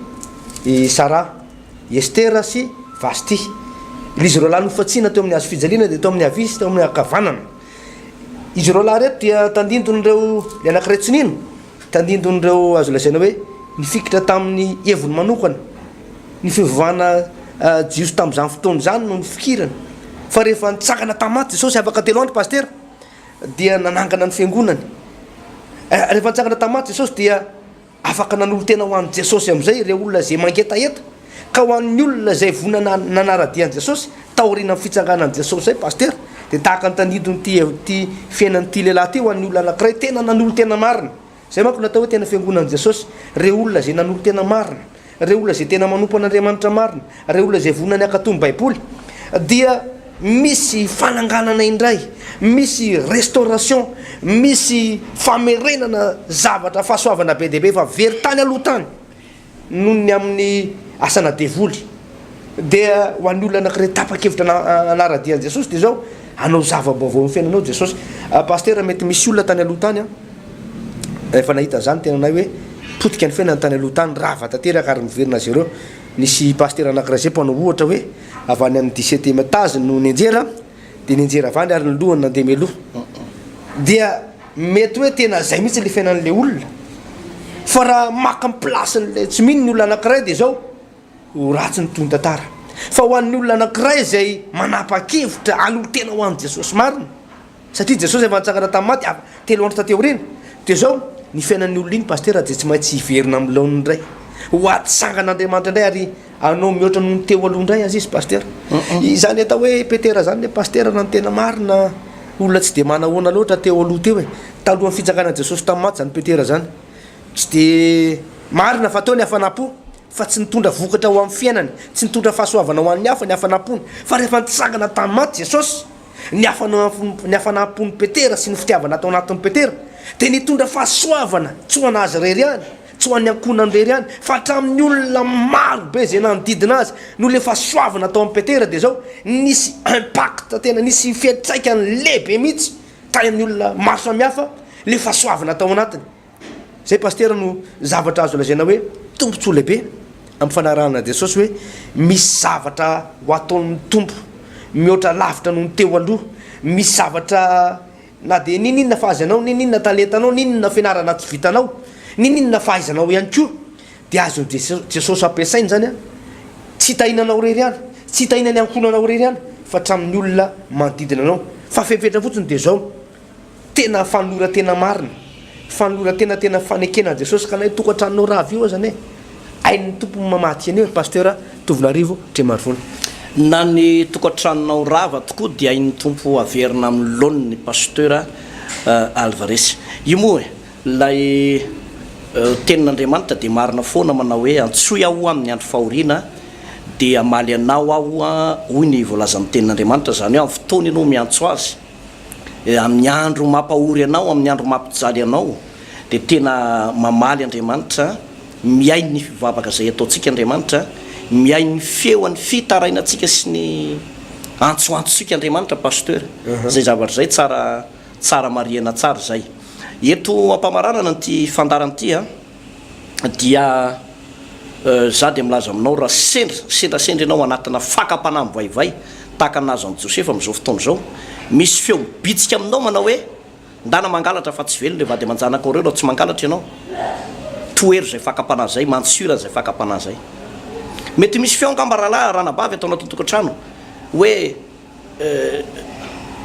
sara estera sy vasty izy roalahy nofatsiana teo amin'ny azo fijaliana dia teo amin'ny avisy teo amin'ny akavanana izy roalahy reto dia tandindon'ireo le anankiray tsinino tandindon'ireo azo lasaina hoe nifikitra tamin'ny hevony manokana ny fivavahana jiosy tamin'izany fotoana zany no nifikirana fa rehefa nitsangana tamaty jesosy afaka telo andro pasteur dia nanangana ny fiangonany rehefa nitsangana tamaty jesosy dia afaka nanolo tena ho an'i jesosy amin'izay ireo olona zay mangetaeta ka ho an'ny olona zay vonana nanaradian'i jesosy taoriana amin'ny fitsanganan'i jesosy zay pasteur dia tahaka ny tandindony ty fiainan'ity lehilahy ty ho an'ny olona anankiray tena nanolo tena marina zay manko natao hoe tena fiangonan'i jesosy reo olona zay nanolo tena marina reo olona zay tena manompo an'andriamanitra marina reo olona zay vonany akatony baiboly dia misy fananganana indray misy restauration misy famerenana zavatra fahasoavana be dehibe fa very tany aloha tany noho ny amin'ny asana devoly dia ho an'ny olona anankiray tapa-kevitra anaradian'i jesosy dia zao anao zava-baovao amin'ny fiainanao jesosy pasteur mety misy olona tany aloha tany efa nahita zany tenanay hoe potika ny fiainany tany aloha tany raha vatanteraka ary miverina azy ireo nisy pasteur anankiray zay mpanao ohatra hoe avy any amin'ny 17e étage no nianjera dia nianjera avany ary ny lohany nandeha mialoha dia mety hoe tena zay mihitsy le fiainan'le olona fa raha maka amin'ny placen'le tsy mino ny olona anankiray dia zao ho ratsy ny tony tantara fa ho an'ny olona anankiray zay manapa-kevitra alolo tena ho an'i jesosy marina satria jesosy efa nitsangana tamin'ny maty telo andro tateorina dia zao ny fiainan'ny olona iny pasteur dia tsy maintsy hiverina amin'ny laony indray ho atsangan'andriamanitra indray ary anao mihoatra no ny teo aloha indray azy izy pasteur izany atao hoe petera zany le pasteur na ny tena marina olona tsy dia manahoana loatra teo aloha teo talohan'ny fitsanganan'i jesosy tamin'ny maty zany petera zany tsy dia marina fa teo ny hafanampo fa tsy nitondra vokatra ho amin'ny fiainany tsy nitondra fahasoavana ho an'ny hafa ny hafanampony fa rehefa nitsangana tamin'ny maty jesosy ny hafanampony petera sy ny fitiavana atao anatin'ny petera dia nitondra fahasoavana tsy ho anazy rery ihany tsy ho an'ny ankonany rery ihany fa hatramin'ny olona maro be zay nanodidina azy no le fahasoavana atao amin'ny petera dia zao nisy impact tena nisy fiatraikany lehibe mihitsy tany amin'ny olona maro samihafa le fahasoavana atao anatiny zay pasteur no zavatra azo lazaina hoe tombontsoa lehibe amin'ny fanarahana jesosy hoe misy zavatra ho ataon'ny tompo mihoatra lavitra noho ny teo aloha misy zavatra na dia nininona fahazanao nininona talentanao nininona fianarana tsy vitanao nininona fahaizanao ihany koa dia azo jesosy ampiasainy zany tsy hitahinanao rery ihany tsy hitahinany ankonanao rery ihany fa hatramin'ny olona manodidina anao fa fefetra fotsiny dia zao tena fanolora tena marina fanolora tena fanekenan'i jesosy ka nay tokantraninao raha avy io zany ain'ny tompo mamaty anio pasteur Tovinarivo Tremarivona na ny tokantranonao rava tokoa dia hain'ny tompo averina amin'ny laoniny pasteur Alvarez io moa lay tenin'Andriamanitra dia marina foana manao hoe antsoy aho amin'ny andro fahoriana dia amaly anao aho hoy ny voalaza amin'ny tenin'Andriamanitra zany hoe amin'ny fotoana ianao miantso azy amin'ny andro mampahory anao amin'ny andro mampijaly anao dia tena mamaly Andriamanitra miai ny fivavaka izay ataontsika Andriamanitra miai ny feoan'ny fitarainantsika sy ny antsoantsika Andriamanitra pasteur zay zavatra zay tsara mariana tsara zay eto ampamararana ty fandaranty dia za dia milaza aminao raha sendrasendra ianao anatina fakapanamby vaivay tahaka nazo amin'ny Josefa amin'izao fotoana izao misy feo mibitsika aminao manao hoe ndana mangalatra fa tsy velona le vady aman-janaka reo raha tsy mangalatra ianao toero zay fakapana zay mantsura zay fakapana zay mety misy feo angamba rahalahy ranabavy atao anatin'ny tokantrano hoe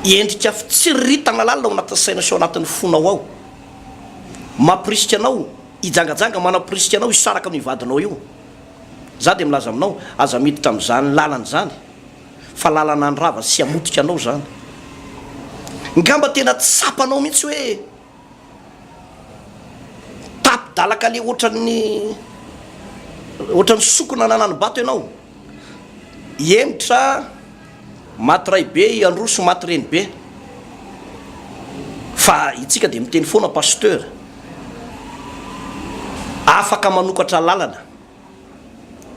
endrika fitsiritana lalina ao anatin'ny saina sy ao anatin'ny fonao ao mampirisika anao ijangajanga manapirisika anao isaraka amin'ny vadinao io za dia milaza aminao aza miditra amin'izany lalana zany fa lalana andrava sy amotika anao zany ngamba tena tsapanao mihitsy hoe tapidalaka le ohatran'ny sokona nanany bato ianao emitra maty ray be androso maty reny be fa itsika dia miteny foana pasteur afaka manokatra lalana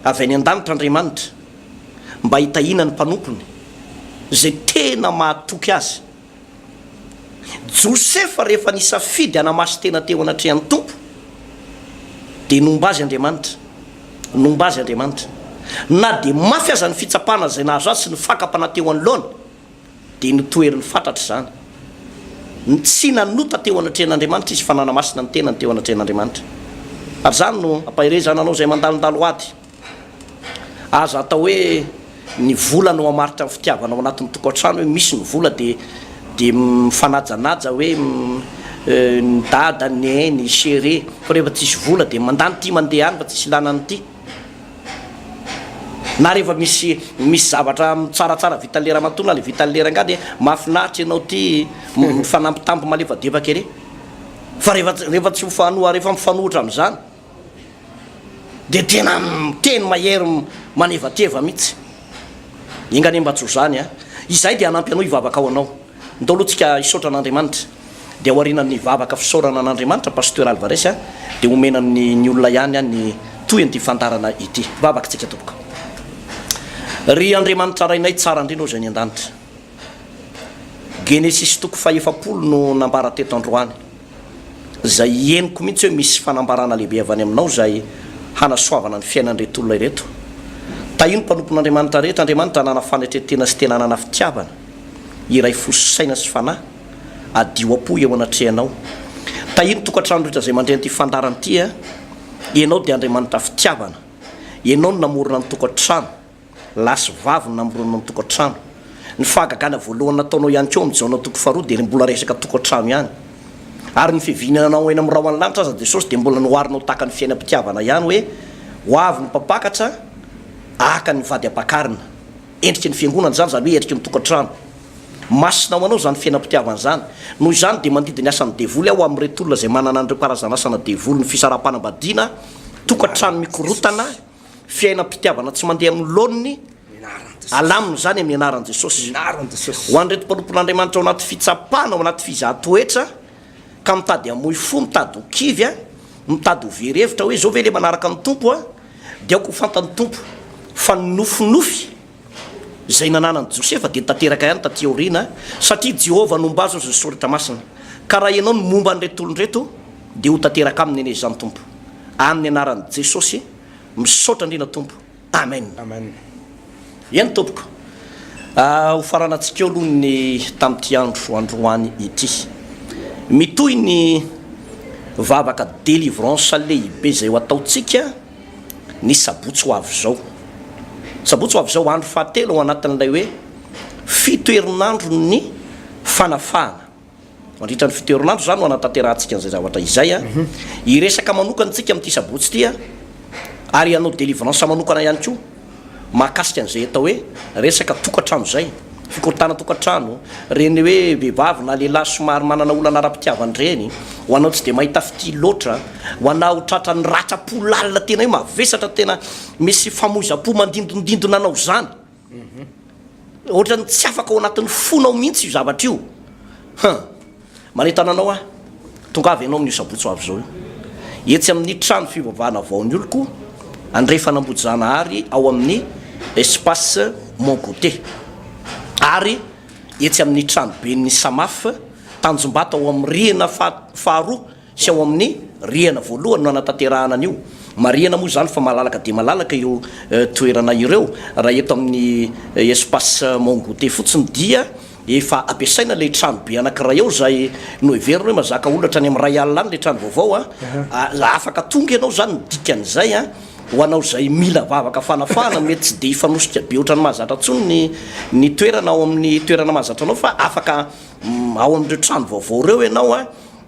avy any an-danitra Andriamanitra mba hitahina ny mpanompony zay tena mahatoky azy Josefa rehefa nisafidy anamasy tena teo anatrehan'ny tompo dia nomba azy Andriamanitra na dia mafy aza ny fitsapana zay nahazo azy sy ny fakapana teo anoloana dia nitoerin'ny fatratra zany tsy nanota teo anatrehan'Andriamanitra izy fa nanamasina ny tenany teo anatrehan'Andriamanitra ary zany no ampahirezana anao zay mandalondalo ady aza atao hoe ny vola no amaritra ny fitiavanao anatin'ny tokantrano hoe misy ny vola dia mifanajanaja hoe ny dada ny ny chere fa rehefa tsisy vola dia mandany ty mandeha any fa tsisy lanany ty na rehefa misy zavatra tsaratsara vitalera matona le vitalera ngady mahafinaritra ianao ty mifanampitampo malefadevaka ere fa rehefa tsy mifanoa rehefa mifanohitra amin'izany dia tena teny mahery manevateva mihitsy ingany mba tso zany izay dia hanampy anao hivavaka ao anao ndao aloha tsika hisaotra an'Andriamanitra dia hoarinan'ny vavaka fisaorana an'Andriamanitra pasteur Alvarez dia omenan'ny olona ihany ny toyan'ity fandarana ity vavaka tsika tompoko ry Andriamanitra rainay tsara indrindra zay ny an-danitra Genesis toko fa-efapolo no nambara teto androany zay eniko mihitsy hoe misy fanambarana lehibe avy any aminao zay hanasoavana ny fiainan'ireto olona ireto tahino mpanompon'Andriamanitra rehetra Andriamanitra nana fanetretena sy tena nana fitiavana iray fososaina sy fanahy adio apo eo anatrehanao tahino tokantrano rehetra zay mandray an'ity fandaran'ity ianao dia Andriamanitra fitiavana ianao no namorona ny tokantrano lasy vavy no namorona ny tokantrano ny fahagagana voalohany nataonao ihany keo amin'izao toko faharoa dia mbola resaka tokantrano ihany ary ny fivinanao eny amin'ny rahoan'ny lanitra aza Jesosy dia mbola noharinao tahaka ny fiainam-pitiavana ihany hoe hoavy ny mpapakatra aka ny vady ampakarina endriky ny fiangonana zany zany hoe endriky ny tokantrano masinao anao zany fiainam-pitiavana zany noho izany dia mandidy ny asan'ny devoly aho amin'irety olona zay manana an'ireo karazana asana devoly ny fisarapanambadiana tokantrano mikorotana fiainam-pitiavana tsy mandeha amin'ny laoniny alaminy zany amin'ny anaran'i Jesosy ho an'reto mpanompon'Andriamanitra ao anaty fitsapana ao anaty fizahatoetra ka mitady amoy fo mitady ho kivy mitady ho verevitra hoe zao ve le manaraka ny tompo dia aoko fantany tompo fa nofinofy zay nananan'i Josefa dia tanteraka ihany taty aoriana satria Jehovah nomba azy ny soratra masina ka raha ianao no momba an'reto olonreto dia ho tanteraka aminy ene zany tompo amin'ny anaran'i Jesosy misaotra indrina tompo amen ihany tompoko ho faranatsika eo aloha ny tamin'ity androany ity mitoy ny vavaka délivrance lehibe zay ho ataotsika ny sabotsy ho avy zao andro fahatelo ao anatin'ilay hoe fito herinandro ny fanafahana mandritra ny fito herinandro zany ho anatanterantsika an'izay zavatra izay iresaka manokana tsika amin'ity sabotsy ity ary anao délivrance manokana ihany koa mahakasika an'izay atao hoe resaka tokantrano zay fikorotana tokantrano reny hoe vehivavy na lehilahy somary manana olana ara-pitiavany reny ho anao tsy de mahita fity loatra ho anao tratra ny ratsa-po lalina tena hoe mavesatra tena misy famoiza-po mandindondindona anao zany ohatrany tsy afaka ao anatin'ny fonao mihitsy io zavatra io manetananao a tonga avy ianao amin'io sabotso avy zao io etsy amin'ny trano fivavahana vaon'ny oloko andrefa nambojana-hary ao amin'ny espace Mongoté ary etsy amin'ny trano be ny Samaf Tanjombato ao amin'ny rihana faharoa sy ao amin'ny rihana voalohany no anatanterahana an'io marihana moa zany fa malalaka de malalaka io toerana ireo raha eto amin'ny espace Mongoté fotsiny dia efa ampiasaina le trano be anankiray eo zay no heverina hoe mazaka olatra any amin'ny ray alina any le trano vaovao afaka tonga ianao zany midikan'izay ho anao zay mila vavaka fanafana mety tsy de ifanosika be ohatrany mahazatra ntsony ny toerana ao amin'ny toerana mahazatra anao fa afaka ao amin'ireo trano vaovao reo ianao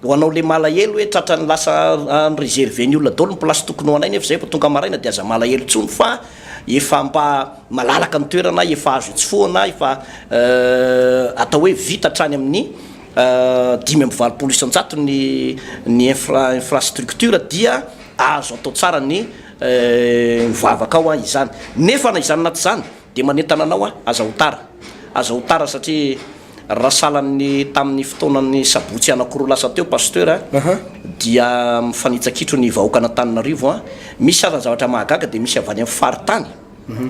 ho anao le malahelo hoe tratrany lasa réservé ny olona daholo ny place tokony ho anay nefa zay fa tonga maraina de aza malahelo ntsony fa efa mba malalaka ny toerana efa azo itsyfoana efa atao hoe vita trany amin'ny 5.valopolo ny infrastructure dia azo atao tsara ny mivavaka ao izany nefa na izany anaty zany de manentana anao azahotara satria raha salan'ny tamin'ny fotoanan'ny sabotsy anakiroa lasa teo pasteur dia mifanitsakitro ny vahoaka an'Antananarivo misy azany zavatra mahagaga de misy avy any amin'ny faritany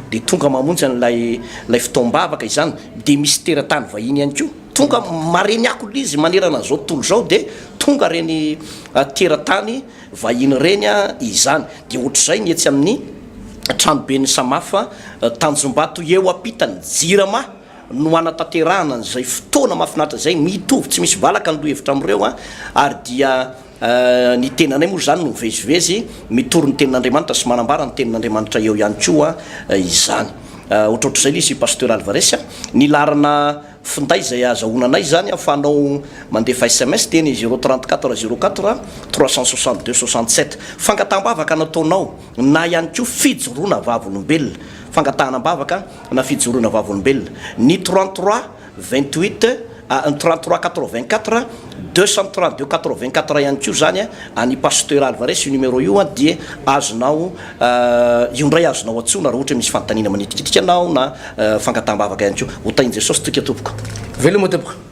de tonga mamonjy an'lay fotoam-bavaka izany de misy teratany vahiny ihany koa tonga mareny ako izy manerana zao tontolo zao de tonga reny teratany vahiny reny izany de ohatr'izay ny etsy amin'ny tranobe ny Samafa Tanjombato eo ampitany Jirama no anatanterahana an'izay fotoana mahafinaritra zay mitovy tsy misy valaka ny loha hevitra am'ireo ary dia ny tenanay moa zany no mivezivezy mitoro ny tenin'Andriamanitra sy manambara ny tenin'Andriamanitra eo ihany koa izany ohatrohatr'izay izy pasteur Alvarez ny larana finday zay azahoananay zany afanao mandefa SMS teny 034 04 362 67 fangataham-bavaka nataonao na ihany koa fijoroana vavolombelona fangatahana-bavaka na fijoroana vavolombelona ny 33 28 33 84 232 84 ihany koa zany any pasteur Alvarez io numéro io dia azonao io ndray azonao atsona raha ohatra misy fanontaniana manitikitika anao na fangataham-bavaka ihany koa ho tainy Jesosy toka tompoko veloma tompoko